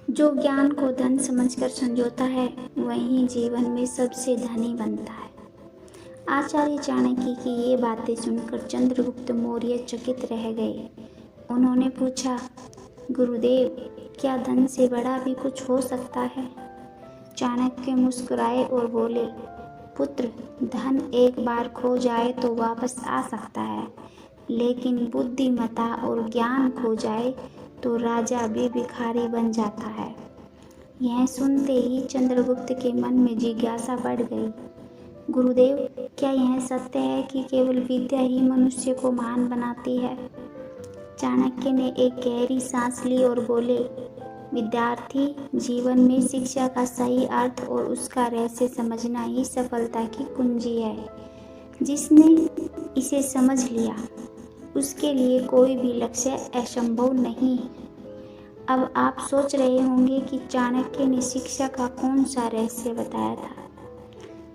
जो ज्ञान को धन समझकर संजोता है वही जीवन में सबसे धनी बनता है। आचार्य चाणक्य की ये बातें सुनकर चंद्रगुप्त मौर्य चकित रह गए। उन्होंने पूछा, गुरुदेव, क्या धन से बड़ा भी कुछ हो सकता है? चाणक्य मुस्कुराए और बोले, पुत्र, धन एक बार खो जाए तो वापस आ सकता है, लेकिन बुद्धिमत्ता और ज्ञान खो जाए तो राजा भी भिखारी बन जाता है। यह सुनते ही चंद्रगुप्त के मन में जिज्ञासा बढ़ गई। गुरुदेव, क्या यह सत्य है कि केवल विद्या ही मनुष्य को महान बनाती है? चाणक्य ने एक गहरी सांस ली और बोले, विद्यार्थी, जीवन में शिक्षा का सही अर्थ और उसका रहस्य समझना ही सफलता की कुंजी है। जिसने इसे समझ लिया उसके लिए कोई भी लक्ष्य असंभव नहीं। अब आप सोच रहे होंगे कि चाणक्य ने शिक्षा का कौन सा रहस्य बताया था,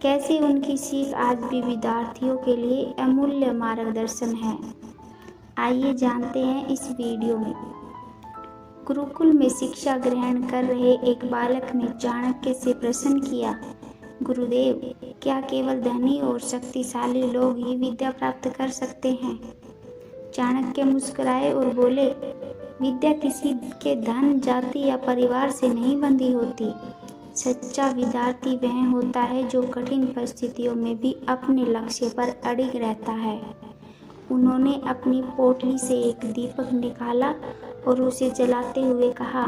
कैसे उनकी सीख आज भी विद्यार्थियों के लिए अमूल्य मार्गदर्शन है। आइए जानते हैं इस वीडियो में। गुरुकुल में शिक्षा ग्रहण कर रहे एक बालक ने चाणक्य से प्रश्न किया, गुरुदेव, क्या केवल धनी और शक्तिशाली लोग ही विद्या प्राप्त कर सकते हैं? चाणक्य मुस्कुराए और बोले, विद्या किसी के धन, जाति या परिवार से नहीं बंधी होती। सच्चा विद्यार्थी वह होता है जो कठिन परिस्थितियों में भी अपने लक्ष्य पर अड़िग रहता है। उन्होंने अपनी पोटली से एक दीपक निकाला और उसे जलाते हुए कहा,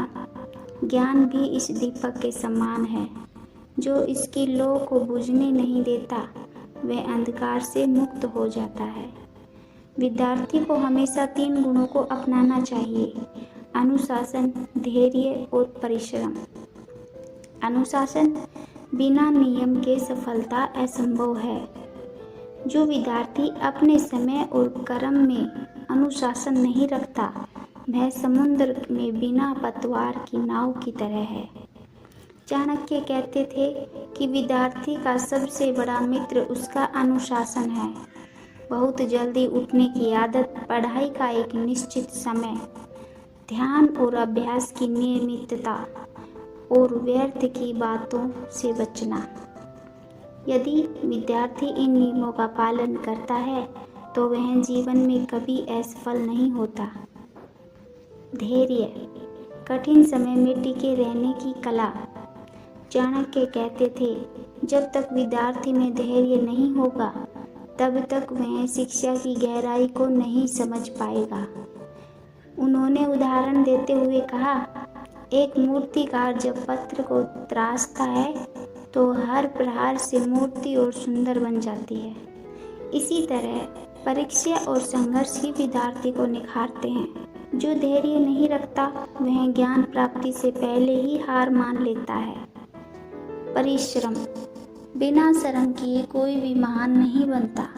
ज्ञान भी इस दीपक के समान है। जो इसकी लौ को बुझने नहीं देता वह अंधकार से मुक्त हो जाता है। विद्यार्थी को हमेशा 3 गुणों को अपनाना चाहिए: अनुशासन, धैर्य और परिश्रम। अनुशासन, बिना नियम के सफलता असंभव है। जो विद्यार्थी अपने समय और कर्म में अनुशासन नहीं रखता वह समुद्र में बिना पतवार की नाव की तरह है। चाणक्य कहते थे कि विद्यार्थी का सबसे बड़ा मित्र उसका अनुशासन है। बहुत जल्दी उठने की आदत, पढ़ाई का एक निश्चित समय, ध्यान और अभ्यास की नियमितता और व्यर्थ की बातों से बचना। यदि विद्यार्थी इन नियमों का पालन करता है तो वह जीवन में कभी असफल नहीं होता। धैर्य, कठिन समय में टिके रहने की कला। चाणक्य कहते थे, जब तक विद्यार्थी में धैर्य नहीं होगा तब तक वह शिक्षा की गहराई को नहीं समझ पाएगा। उन्होंने उदाहरण देते हुए कहा, एक मूर्तिकार जब पत्थर को तराशता है तो हर प्रहार से मूर्ति और सुंदर बन जाती है। इसी तरह परीक्षा और संघर्ष ही विद्यार्थी को निखारते हैं। जो धैर्य नहीं रखता वह ज्ञान प्राप्ति से पहले ही हार मान लेता है। परिश्रम, बिना श्रम किए कोई भी महान नहीं बनता।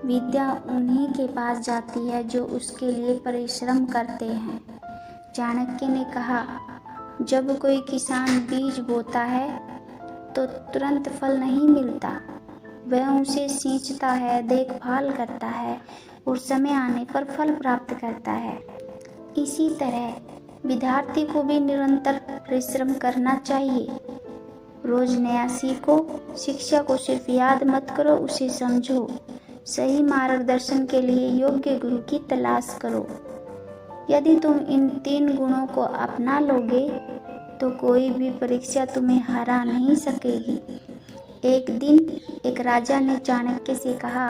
विद्या उन्हीं के पास जाती है जो उसके लिए परिश्रम करते हैं। चाणक्य ने कहा, जब कोई किसान बीज बोता है तो तुरंत फल नहीं मिलता। वह उसे सींचता है, देखभाल करता है और समय आने पर फल प्राप्त करता है। इसी तरह विद्यार्थी को भी निरंतर परिश्रम करना चाहिए। रोज नया सीखो। शिक्षा को सिर्फ याद मत करो, उसे समझो। सही मार्गदर्शन के लिए योग्य गुरु की तलाश करो। यदि तुम इन 3 गुणों को अपना लोगे तो कोई भी परीक्षा तुम्हें हरा नहीं सकेगी। एक दिन एक राजा ने चाणक्य से कहा,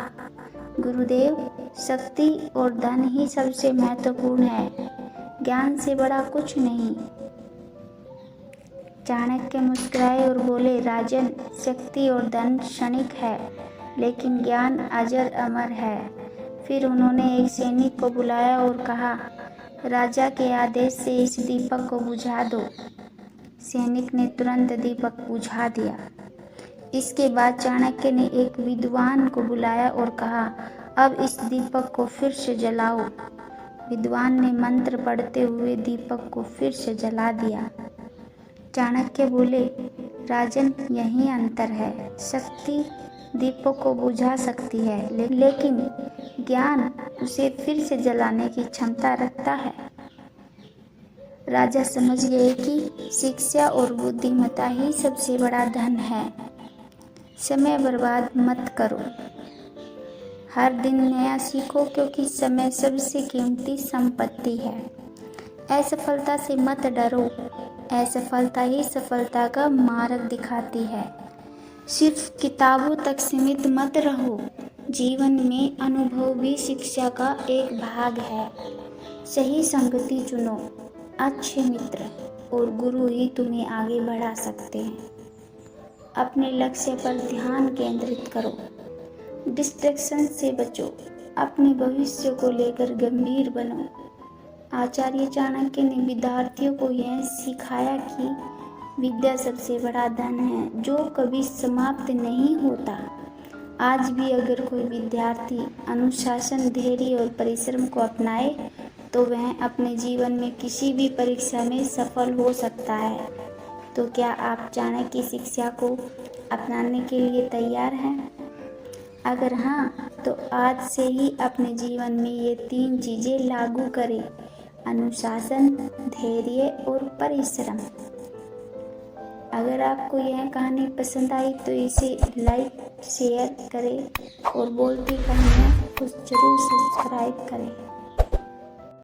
गुरुदेव, शक्ति और धन ही सबसे महत्वपूर्ण है, ज्ञान से बड़ा कुछ नहीं। चाणक्य मुस्कुराए और बोले, राजन, शक्ति और धन क्षणिक है लेकिन ज्ञान अजर अमर है। फिर उन्होंने एक सैनिक को बुलाया और कहा, राजा के आदेश से इस दीपक को बुझा दो। सैनिक ने तुरंत दीपक बुझा दिया। इसके बाद चाणक्य ने एक विद्वान को बुलाया और कहा, अब इस दीपक को फिर से जलाओ। विद्वान ने मंत्र पढ़ते हुए दीपक को फिर से जला दिया। चाणक्य बोले, राजन, यही अंतर है। शक्ति दीपक को बुझा सकती है लेकिन ज्ञान उसे फिर से जलाने की क्षमता रखता है। राजा समझ गए कि शिक्षा और बुद्धिमत्ता ही सबसे बड़ा धन है। समय बर्बाद मत करो, हर दिन नया सीखो, क्योंकि समय सबसे कीमती संपत्ति है। असफलता से मत डरो, असफलता ही सफलता का मार्ग दिखाती है। सिर्फ किताबों तक सीमित मत रहो, जीवन में अनुभव भी शिक्षा का एक भाग है। सही संगति चुनो, अच्छे मित्र और गुरु ही तुम्हें आगे बढ़ा सकते हैं। अपने लक्ष्य पर ध्यान केंद्रित करो, डिस्ट्रैक्शन से बचो, अपने भविष्य को लेकर गंभीर बनो। आचार्य चाणक्य ने विद्यार्थियों को यह सिखाया कि विद्या सबसे बड़ा धन है जो कभी समाप्त नहीं होता। आज भी अगर कोई विद्यार्थी अनुशासन, धैर्य और परिश्रम को अपनाए तो वह अपने जीवन में किसी भी परीक्षा में सफल हो सकता है। तो क्या आप चाणक्य की शिक्षा को अपनाने के लिए तैयार हैं? अगर हाँ, तो आज से ही अपने जीवन में ये 3 चीज़ें लागू करें: अनुशासन, धैर्य और परिश्रम। अगर आपको यह कहानी पसंद आई तो इसे लाइक, शेयर करें और बोलती कहानियाँ को जरूर सब्सक्राइब करें।